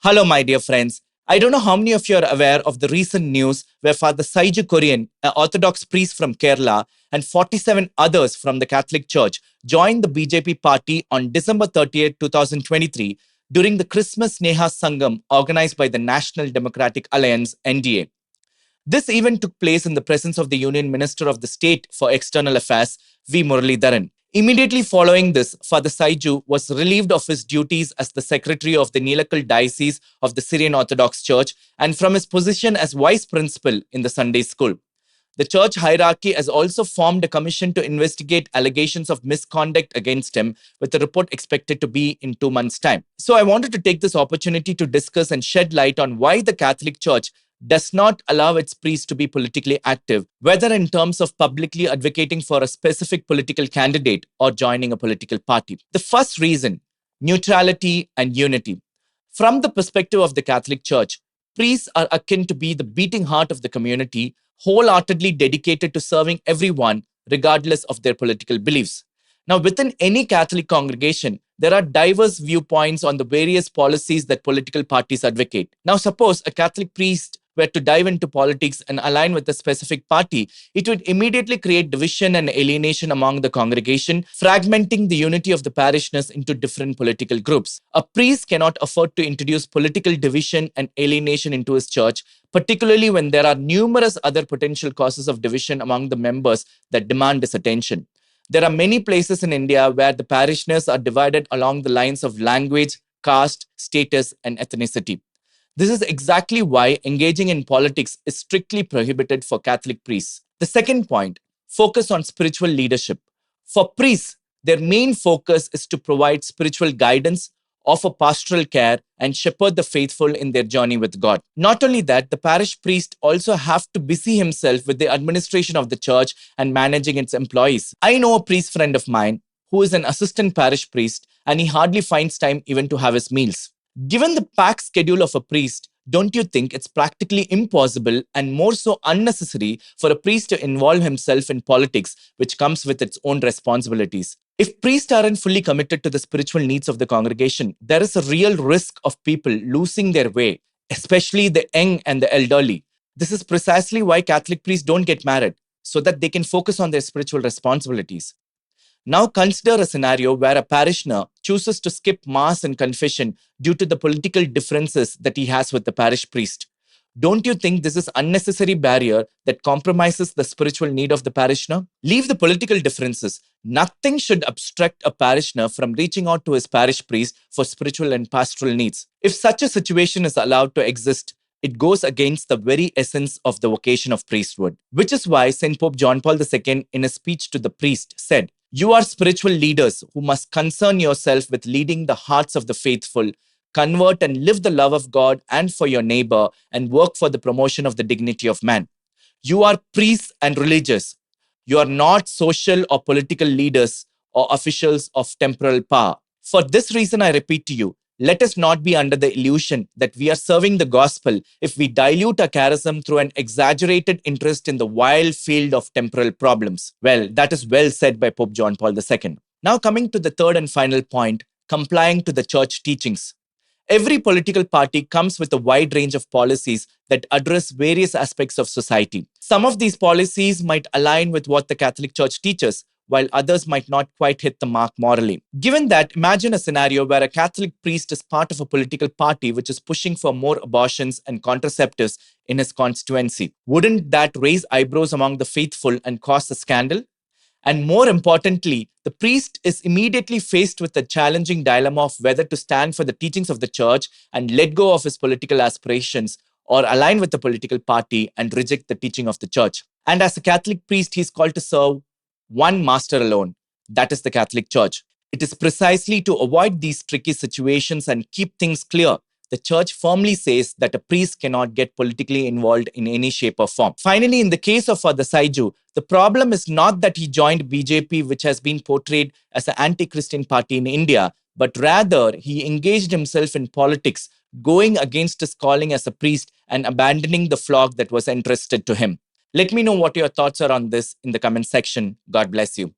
Hello, my dear friends. I don't know how many of you are aware of the recent news where Father Saiju Korean, an Orthodox priest from Kerala, and 47 others from the Catholic Church joined the BJP party on December 30th, 2023 during the Christmas Neha Sangam organized by the National Democratic Alliance, NDA. This event took place in the presence of the Union Minister of the State for External Affairs, V. Muralidharan. Immediately following this, Father Saiju was relieved of his duties as the secretary of the Nilakal Diocese of the Syrian Orthodox Church and from his position as vice principal in the Sunday school. The church hierarchy has also formed a commission to investigate allegations of misconduct against him, with a report expected to be in 2 months' time. So I wanted to take this opportunity to discuss and shed light on why the Catholic Church does not allow its priests to be politically active, whether in terms of publicly advocating for a specific political candidate or joining a political party. The first reason, neutrality and unity. From the perspective of the Catholic Church, priests are akin to be the beating heart of the community, wholeheartedly dedicated to serving everyone, regardless of their political beliefs. Now, within any Catholic congregation, there are diverse viewpoints on the various policies that political parties advocate. Now, suppose a Catholic priest were to dive into politics and align with a specific party, it would immediately create division and alienation among the congregation, fragmenting the unity of the parishioners into different political groups. A priest cannot afford to introduce political division and alienation into his church, particularly when there are numerous other potential causes of division among the members that demand his attention. There are many places in India where the parishioners are divided along the lines of language, caste, status, and ethnicity. This is exactly why engaging in politics is strictly prohibited for Catholic priests. The second point, focus on spiritual leadership. For priests, their main focus is to provide spiritual guidance, offer pastoral care, and shepherd the faithful in their journey with God. Not only that, the parish priest also have to busy himself with the administration of the church and managing its employees. I know a priest friend of mine who is an assistant parish priest, and he hardly finds time even to have his meals. Given the packed schedule of a priest, don't you think it's practically impossible and more so unnecessary for a priest to involve himself in politics, which comes with its own responsibilities? If priests aren't fully committed to the spiritual needs of the congregation, there is a real risk of people losing their way, especially the young and the elderly. This is precisely why Catholic priests don't get married, so that they can focus on their spiritual responsibilities. Now consider a scenario where a parishioner chooses to skip Mass and confession due to the political differences that he has with the parish priest. Don't you think this is an unnecessary barrier that compromises the spiritual need of the parishioner? Leave the political differences. Nothing should obstruct a parishioner from reaching out to his parish priest for spiritual and pastoral needs. If such a situation is allowed to exist, it goes against the very essence of the vocation of priesthood, which is why St. Pope John Paul II, in a speech to the priest, said, "You are spiritual leaders who must concern yourself with leading the hearts of the faithful, convert and live the love of God and for your neighbor, and work for the promotion of the dignity of man. You are priests and religious. You are not social or political leaders or officials of temporal power. For this reason, I repeat to you, let us not be under the illusion that we are serving the gospel if we dilute our charism through an exaggerated interest in the wild field of temporal problems." Well, that is well said by Pope John Paul II. Now coming to the third and final point, complying to the church teachings. Every political party comes with a wide range of policies that address various aspects of society. Some of these policies might align with what the Catholic Church teaches, while others might not quite hit the mark morally. Given that, imagine a scenario where a Catholic priest is part of a political party which is pushing for more abortions and contraceptives in his constituency. Wouldn't that raise eyebrows among the faithful and cause a scandal? And more importantly, the priest is immediately faced with the challenging dilemma of whether to stand for the teachings of the church and let go of his political aspirations, or align with the political party and reject the teaching of the church. And as a Catholic priest, he is called to serve one master alone, that is the Catholic Church. It is precisely to avoid these tricky situations and keep things clear. The church firmly says that a priest cannot get politically involved in any shape or form. Finally, in the case of Father Saiju, the problem is not that he joined BJP, which has been portrayed as an anti-Christian party in India, but rather he engaged himself in politics, going against his calling as a priest and abandoning the flock that was entrusted to him. Let me know what your thoughts are on this in the comment section. God bless you.